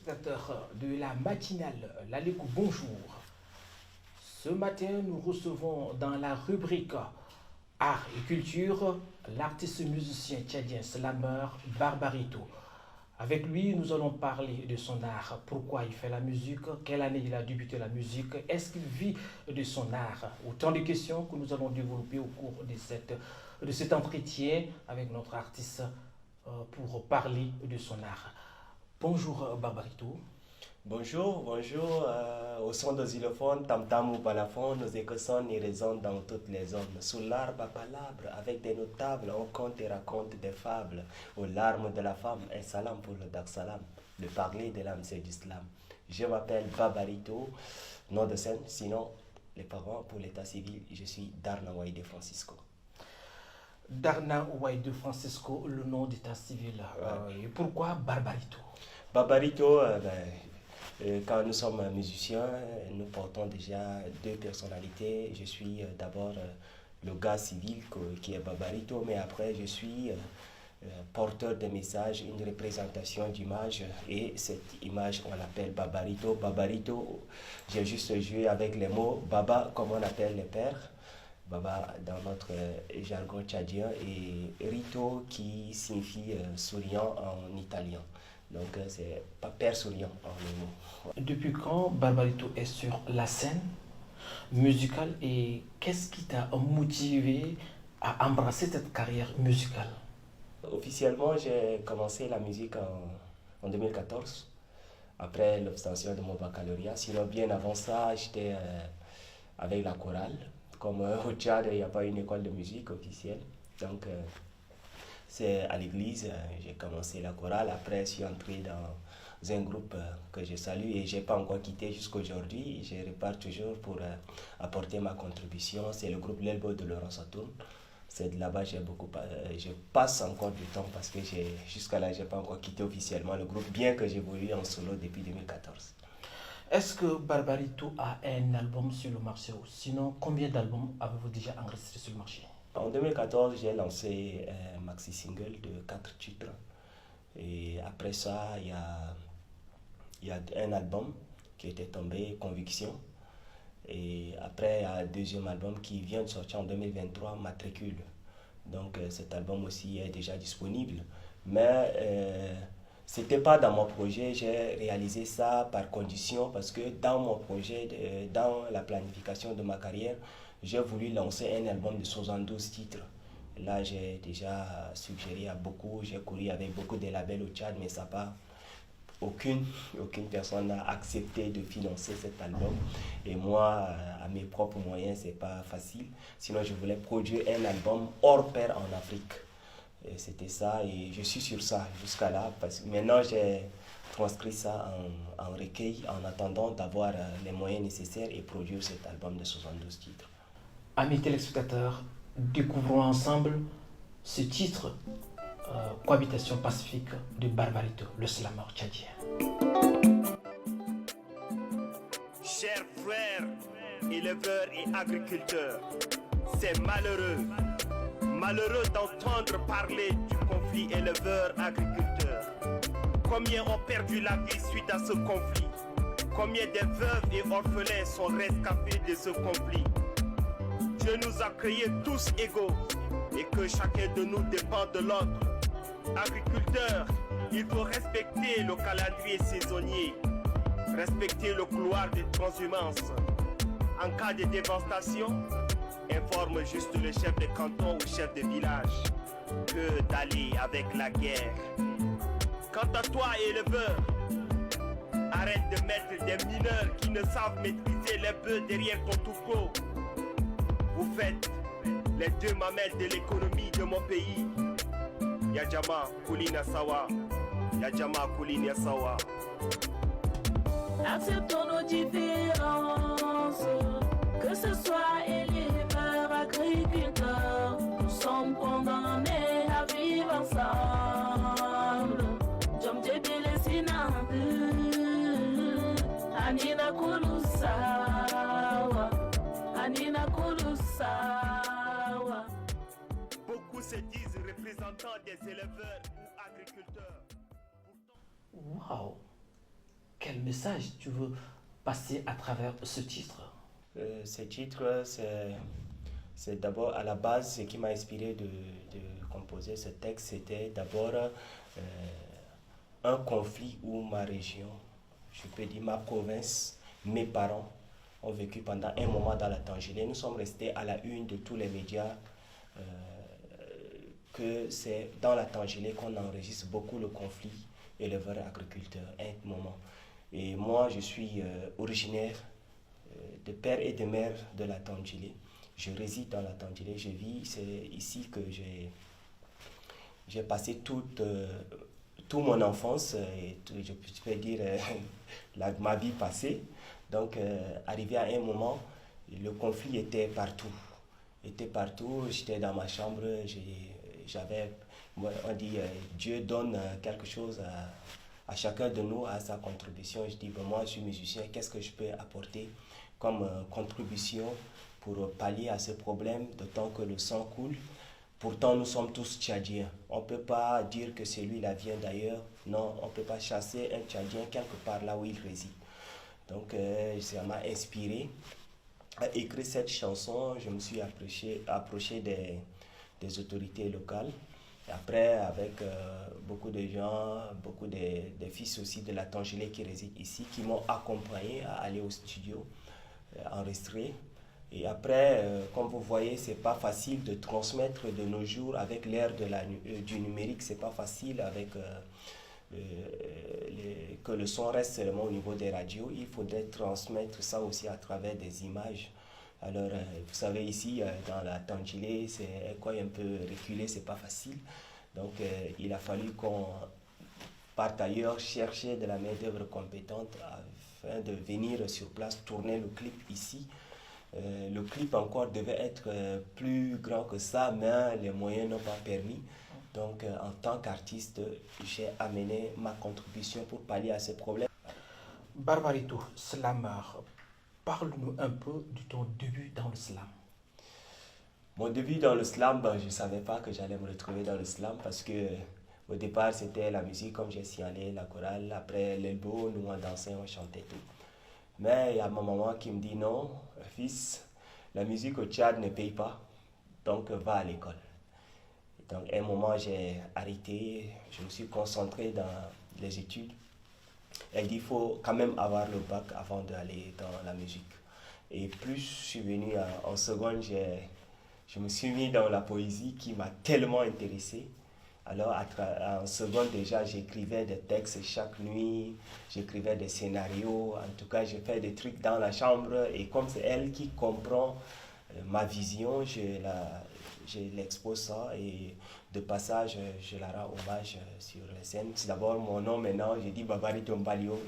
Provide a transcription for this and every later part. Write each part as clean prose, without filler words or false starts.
téléspectateurs de la matinale Lalikou, bonjour. Ce matin, nous recevons dans la rubrique Art et Culture l'artiste musicien tchadien slammer Barbarito. Avec lui, nous allons parler de son art, pourquoi il fait la musique, quelle année il a débuté la musique, est-ce qu'il vit de son art. Autant de questions que nous allons développer au cours de cet entretien avec notre artiste pour parler de son art. Bonjour Barbarito. Bonjour. Au son de xylophone, tam-tam ou balafon, nos échos sonnent et résonnent dans toutes les zones. Sous l'arbre à palabres, avec des notables, on compte et raconte des fables. Aux larmes de la femme, un salam pour le Dar Salam. Le parler de l'âme, c'est du slam. Je m'appelle Barbarito, nom de scène, sinon les parents pour l'état civil, je suis Darna Ouaï de Francisco. Darna Ouaï de Francisco, le nom d'état civil. Et pourquoi Barbarito? Barbarito, quand nous sommes musiciens, nous portons déjà deux personnalités. Je suis d'abord le gars civil qui est Barbarito, mais après je suis porteur de messages, une représentation d'image, et cette image on l'appelle Barbarito. Barbarito, j'ai juste joué avec les mots Baba comme on appelle les pères, Baba dans notre jargon tchadien, et Rito qui signifie souriant en italien. Donc c'est pas père souriant en mots. Depuis quand Barbarito est sur la scène musicale et qu'est-ce qui t'a motivé à embrasser cette carrière musicale? Officiellement, j'ai commencé la musique en 2014, après l'obtention de mon baccalauréat. Sinon, bien avant ça, j'étais avec la chorale. Comme au Tchad, il n'y a pas une école de musique officielle. Donc, c'est à l'église, j'ai commencé la chorale. Après, je suis entré dans un groupe que je salue et je n'ai pas encore quitté jusqu'à aujourd'hui. Je repars toujours pour apporter ma contribution. C'est le groupe L'Elbo de Laurent Satoun. C'est de là-bas que je passe encore du temps parce que jusqu'à là, je n'ai pas encore quitté officiellement le groupe, bien que j'évolue en solo depuis 2014. Est-ce que Barbarito a un album sur le marché? Sinon, combien d'albums avez-vous déjà enregistré sur le marché? En 2014, j'ai lancé un maxi-single de 4 titres. Et après ça, il y a un album qui était tombé, Conviction. Et après, il y a un deuxième album qui vient de sortir en 2023, Matricule. Donc cet album aussi est déjà disponible. Mais ce n'était pas dans mon projet, j'ai réalisé ça par condition parce que dans mon projet, dans la planification de ma carrière, j'ai voulu lancer un album de 72 titres. Là, j'ai déjà suggéré à beaucoup, j'ai couru avec beaucoup de labels au Tchad, mais ça n'a pas... Aucune personne n'a accepté de financer cet album. Et moi, à mes propres moyens, ce n'est pas facile. Sinon, je voulais produire un album hors pair en Afrique. Et c'était ça, et je suis sur ça jusqu'à là. Parce que maintenant, j'ai transcrit ça en recueil en attendant d'avoir les moyens nécessaires et produire cet album de 72 titres. Amis téléspectateurs, découvrons ensemble ce titre Cohabitation pacifique de Barbarito, le slammer tchadien. Chers frères, éleveurs et agriculteurs, c'est malheureux d'entendre parler du conflit éleveur-agriculteur. Combien ont perdu la vie suite à ce conflit? Combien de veuves et orphelins sont rescapés de ce conflit? Dieu nous a créés tous égaux et que chacun de nous dépend de l'autre. Agriculteurs, il faut respecter le calendrier saisonnier, respecter le couloir de transhumance. En cas de dévastation, informe juste le chef de canton ou chef de village que d'aller avec la guerre. Quant à toi, éleveur, arrête de mettre des mineurs qui ne savent maîtriser les bœufs derrière ton troupeau. Vous faites les deux mamelles de l'économie de mon pays. Yajama Kulina Sawa. Yajama Kulina Sawa. Acceptons nos différences, que ce soit éleveurs, agriculteurs, nous sommes condamnés à vivre ensemble. Jom Djebele Sinandu, Anina Kulusawa, Anina Kulusawa. Beaucoup se disent représentants des éleveurs ou agriculteurs. Wow! quel message tu veux passer à travers ce titre? Ce titre, c'est d'abord à la base, ce qui m'a inspiré de composer ce texte, c'était d'abord un conflit où ma région, je peux dire ma province, mes parents ont vécu pendant un moment dans la Tangélé. Nous sommes restés à la une de tous les médias que c'est dans la Tangélé qu'on enregistre beaucoup le conflit éleveur-agriculteur, un moment. Et moi, je suis originaire de père et de mère de la Tangélé. Je réside dans la Tangélé, je vis, c'est ici que j'ai passé toute mon enfance et je peux dire ma vie passée. Donc, arrivé à un moment, le conflit était partout. J'étais dans ma chambre, on dit, Dieu donne quelque chose à chacun de nous, à sa contribution. Je dis, moi je suis musicien, qu'est-ce que je peux apporter comme contribution pour pallier à ce problème, d'autant que le sang coule. Pourtant, nous sommes tous Tchadiens. On ne peut pas dire que celui-là vient d'ailleurs. Non, on ne peut pas chasser un Tchadien quelque part là où il réside. Donc, ça m'a inspiré à écrire cette chanson. Je me suis approché des autorités locales. Et après, avec beaucoup de gens, beaucoup des fils aussi de la Tangélé qui résident ici, qui m'ont accompagné à aller au studio, enregistrer. Et après, comme vous voyez, c'est pas facile de transmettre de nos jours avec l'ère du numérique, c'est pas facile avec que le son reste seulement au niveau des radios. Il faudrait transmettre ça aussi à travers des images. Alors, vous savez, ici, dans la Tangélé, c'est quoi un peu reculé, c'est pas facile. Donc, il a fallu qu'on parte ailleurs chercher de la main-d'œuvre compétente afin de venir sur place tourner le clip ici. Le clip encore devait être plus grand que ça, mais les moyens n'ont pas permis. Donc, en tant qu'artiste, j'ai amené ma contribution pour pallier à ce problème. Barbaritou, slammer, parle-nous un peu de ton début dans le slam. Mon début dans le slam, je ne savais pas que j'allais me retrouver dans le slam parce que au départ, c'était la musique, comme j'ai signalé, la chorale. Après, l'elbow, nous on dansait, on chantait tout. Mais il y a ma maman qui me dit non, fils, la musique au Tchad ne paye pas, donc va à l'école. Donc à un moment, j'ai arrêté, je me suis concentré dans les études. Elle dit qu'il faut quand même avoir le bac avant d'aller dans la musique. Et plus je suis venu en seconde, je me suis mis dans la poésie qui m'a tellement intéressé. Alors, en seconde, déjà, j'écrivais des textes chaque nuit, j'écrivais des scénarios. En tout cas, je fais des trucs dans la chambre. Et comme c'est elle qui comprend ma vision, je l'expose ça. Et de passage, je la rends hommage sur les scènes. C'est d'abord mon nom maintenant. J'ai dit Babarito Mbalio.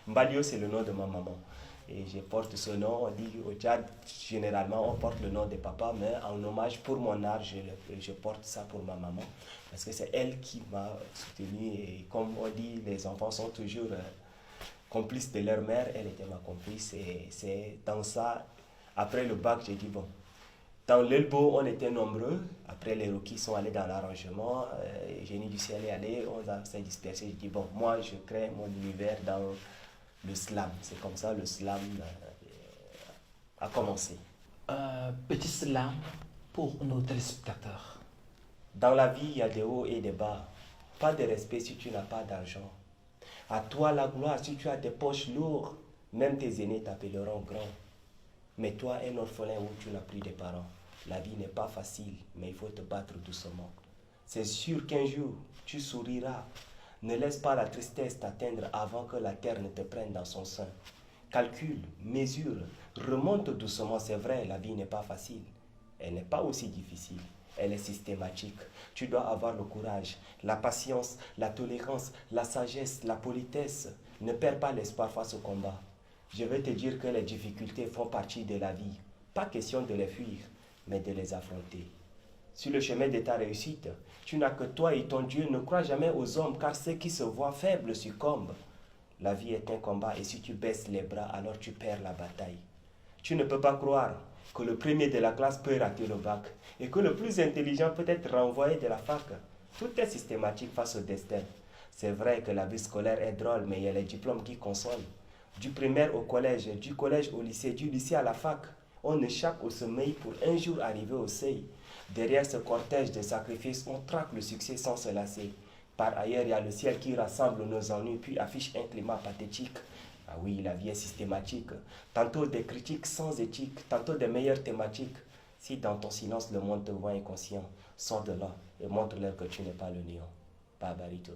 Mbalio, c'est le nom de ma maman. Et je porte ce nom. On dit au Tchad, généralement, on porte le nom de papa, mais en hommage pour mon art, je porte ça pour ma maman. Parce que c'est elle qui m'a soutenu. Et comme on dit, les enfants sont toujours complices de leur mère. Elle était ma complice. Et c'est dans ça, après le bac, j'ai dit bon. Dans l'Elbo, on était nombreux. Après, les Rookies sont allés dans l'arrangement. Génie du ciel est allé. On s'est dispersé. J'ai dit bon, moi, je crée mon univers dans le slam. C'est comme ça le slam a commencé. Petit slam pour nos téléspectateurs. Dans la vie, il y a des hauts et des bas. Pas de respect si tu n'as pas d'argent. À toi la gloire si tu as des poches lourdes. Même tes aînés t'appelleront grand. Mais toi, un orphelin où tu n'as plus de parents. La vie n'est pas facile, mais il faut te battre doucement. C'est sûr qu'un jour, tu souriras. Ne laisse pas la tristesse t'atteindre avant que la terre ne te prenne dans son sein. Calcule, mesure, remonte doucement. C'est vrai, la vie n'est pas facile. Elle n'est pas aussi difficile. Elle est systématique. Tu dois avoir le courage, la patience, la tolérance, la sagesse, la politesse. Ne perds pas l'espoir face au combat. Je veux te dire que les difficultés font partie de la vie. Pas question de les fuir, mais de les affronter. Sur le chemin de ta réussite, tu n'as que toi et ton Dieu. Ne crois jamais aux hommes, car ceux qui se voient faibles succombent. La vie est un combat et si tu baisses les bras, alors tu perds la bataille. Tu ne peux pas croire que le premier de la classe peut rater le bac et que le plus intelligent peut être renvoyé de la fac. Tout est systématique face au destin. C'est vrai que la vie scolaire est drôle, mais il y a les diplômes qui consolent. Du primaire au collège, du collège au lycée, du lycée à la fac, on échappe au sommeil pour un jour arriver au seuil. Derrière ce cortège de sacrifices, on traque le succès sans se lasser. Par ailleurs, il y a le ciel qui rassemble nos ennuis, puis affiche un climat pathétique. Ah oui, la vie est systématique. Tantôt des critiques sans éthique, tantôt des meilleures thématiques. Si dans ton silence le monde te voit inconscient, sors de là et montre-leur que tu n'es pas le néant. Barbarito.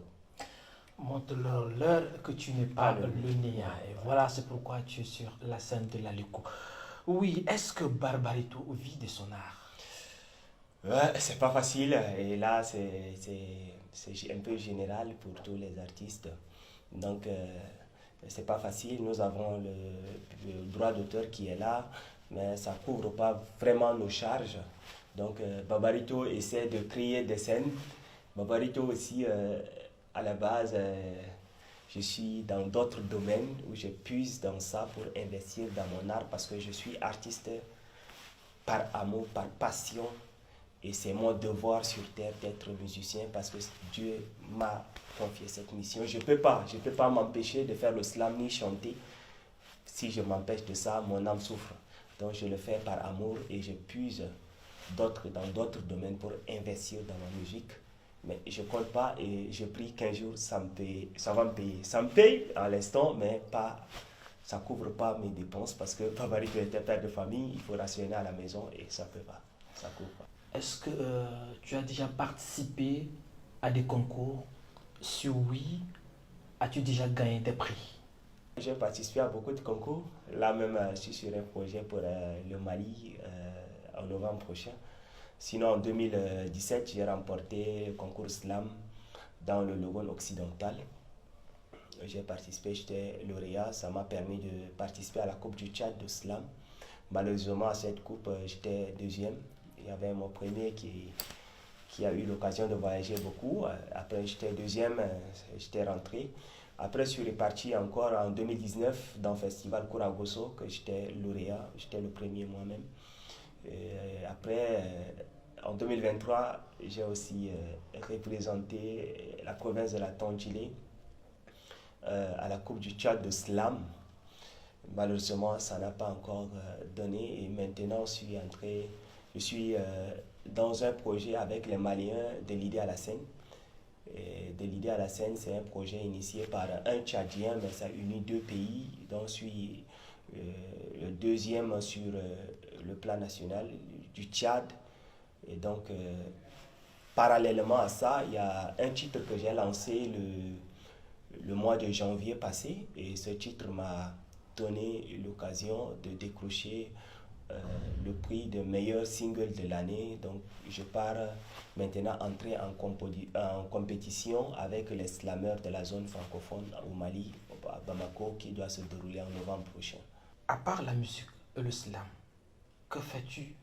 Montre-leur que tu n'es pas le néant. Et voilà, c'est pourquoi tu es sur la scène de Lalico. Oui, est-ce que Barbarito vit de son art? Ouais, c'est pas facile. Et là, c'est un peu général pour tous les artistes. Donc, c'est pas facile. Nous avons le droit d'auteur qui est là, mais ça couvre pas vraiment nos charges. Donc, Barbarito essaie de créer des scènes. Barbarito aussi, à la base, je suis dans d'autres domaines où je puise dans ça pour investir dans mon art parce que je suis artiste par amour, par passion. Et c'est mon devoir sur terre d'être musicien parce que Dieu m'a confié cette mission. Je peux pas m'empêcher de faire le slam ni chanter. Si je m'empêche de ça, mon âme souffre. Donc je le fais par amour et je puise dans d'autres domaines pour investir dans ma musique. Mais je ne compte pas et je prie qu'un jour ça va me payer. Ça me paye à l'instant, mais ça ne couvre pas mes dépenses parce que Barbarito était père de famille, il faut rationner à la maison et ça ne peut pas. Ça couvre pas. Est-ce que tu as déjà participé à des concours? Si oui, as-tu déjà gagné des prix? J'ai participé à beaucoup de concours. Là même, je suis sur un projet pour le Mali en novembre prochain. Sinon, en 2017, j'ai remporté le concours slam dans le Logone occidental. J'ai participé, j'étais lauréat. Ça m'a permis de participer à la Coupe du Tchad de slam. Malheureusement, à cette coupe, j'étais deuxième. Il y avait mon premier qui a eu l'occasion de voyager beaucoup. Après, j'étais deuxième, j'étais rentré. Après, je suis reparti encore en 2019 dans le festival Kouragoso, que j'étais lauréat. J'étais le premier moi-même. Après, en 2023, j'ai aussi représenté la province de la Tondjilé à la Coupe du Tchad de Slam. Malheureusement, ça n'a pas encore donné. Et maintenant, je suis dans un projet avec les Maliens de l'idée à la scène. De l'idée à la scène, c'est un projet initié par un Tchadien, mais ça unit deux pays. Donc, je suis le deuxième sur le plan national du Tchad. Et donc, parallèlement à ça, il y a un titre que j'ai lancé le mois de janvier passé. Et ce titre m'a donné l'occasion de décrocher le prix de meilleur single de l'année. Donc, je pars maintenant entrer en compétition avec les slameurs de la zone francophone au Mali, à Bamako, qui doit se dérouler en novembre prochain. À part la musique et le slam, que fais-tu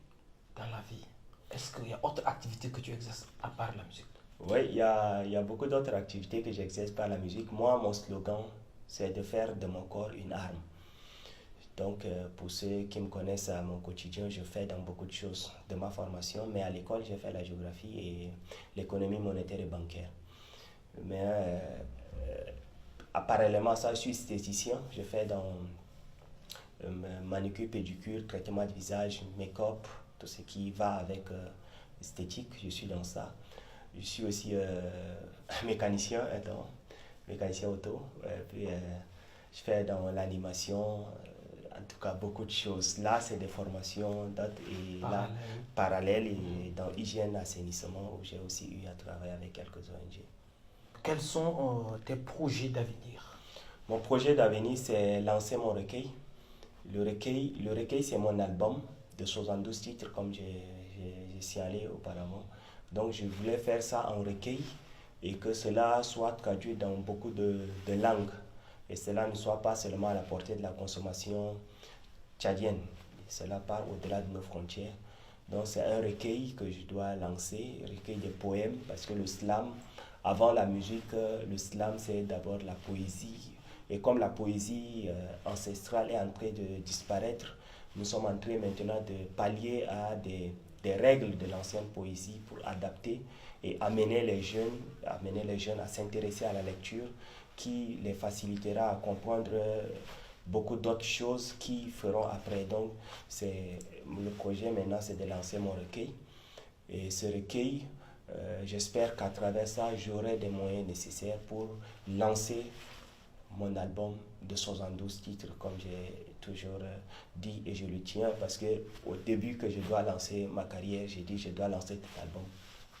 dans la vie? Est-ce qu'il y a autre activité que tu exerces à part la musique? Oui, il y a beaucoup d'autres activités que j'exerce par la musique. Moi, mon slogan, c'est de faire de mon corps une arme. Donc, pour ceux qui me connaissent à mon quotidien, je fais dans beaucoup de choses de ma formation, mais à l'école, j'ai fait la géographie et l'économie monétaire et bancaire. Mais parallèlement à ça, je suis esthéticien. Je fais dans manucure, pédicure, traitement de visage, make-up, tout ce qui va avec l'esthétique. Je suis dans ça. Je suis aussi mécanicien auto. Puis, je fais dans l'animation. En tout cas, beaucoup de choses. Là, c'est des formations parallèles et dans hygiène, assainissement, où j'ai aussi eu à travailler avec quelques ONG. Quels sont tes projets d'avenir? Mon projet d'avenir, c'est lancer mon recueil. Le recueil, c'est mon album de 72 titres, comme j'ai signalé auparavant. Donc, je voulais faire ça en recueil et que cela soit traduit dans beaucoup de langues. Et cela ne soit pas seulement à la portée de la consommation tchadienne. Cela part au-delà de nos frontières. Donc c'est un recueil que je dois lancer, un recueil de poèmes, parce que le slam, avant la musique, le slam c'est d'abord la poésie. Et comme la poésie ancestrale est en train de disparaître, nous sommes en train maintenant de pallier à des des règles de l'ancienne poésie pour adapter et amener les jeunes à s'intéresser à la lecture, qui les facilitera à comprendre beaucoup d'autres choses qui feront après. Donc, le projet maintenant, c'est de lancer mon recueil. Et ce recueil, j'espère qu'à travers ça, j'aurai des moyens nécessaires pour lancer mon album de 72 titres, comme j'ai toujours dit, et je le tiens, parce qu'au début que je dois lancer ma carrière, j'ai dit je dois lancer cet album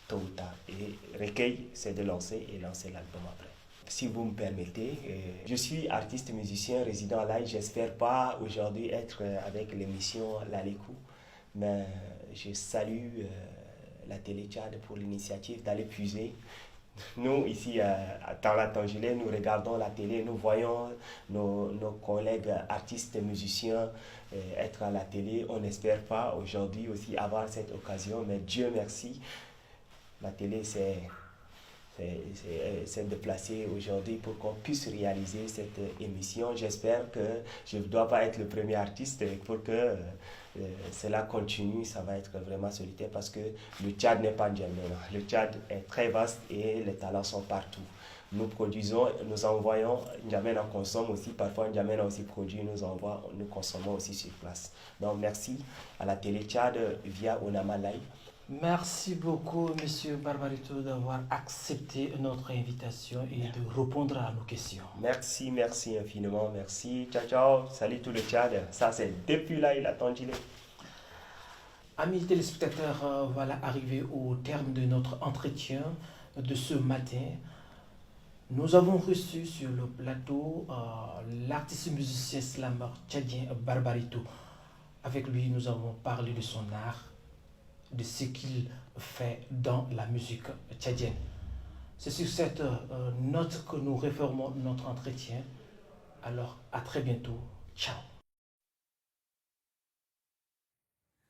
tôt ou tard. Et recueil, c'est de lancer et lancer l'album après. Si vous me permettez, je suis artiste musicien résident à Laye. J'espère pas aujourd'hui être avec l'émission Lalikou, mais je salue la télé Tchad pour l'initiative d'aller puiser. Nous, ici, dans la Tangilais, nous regardons la télé, nous voyons nos collègues artistes musiciens être à la télé. On n'espère pas aujourd'hui aussi avoir cette occasion, mais Dieu merci, la télé s'est déplacée aujourd'hui pour qu'on puisse réaliser cette émission. J'espère que je ne dois pas être le premier artiste pour que cela continue. Ça va être vraiment solitaire parce que le Tchad n'est pas N'Djamena. Le Tchad est très vaste et les talents sont partout. Nous produisons, nous envoyons, N'Djamena consomme aussi, parfois N'Djamena aussi produit, nous envoie, nous consommons aussi sur place. Donc merci à la télé Tchad via Onama Laye. Merci beaucoup, Monsieur Barbarito, d'avoir accepté notre invitation et de répondre à nos questions. Merci, merci infiniment, merci. Ciao, ciao, salut tout le Tchad. Ça, c'est depuis là, il a Tangilé. Amis téléspectateurs, voilà arrivé au terme de notre entretien de ce matin. Nous avons reçu sur le plateau l'artiste musicien slammer tchadien Barbarito. Avec lui, nous avons parlé de son art, de ce qu'il fait dans la musique tchadienne. C'est sur cette note que nous refermons notre entretien. Alors, à très bientôt. Ciao.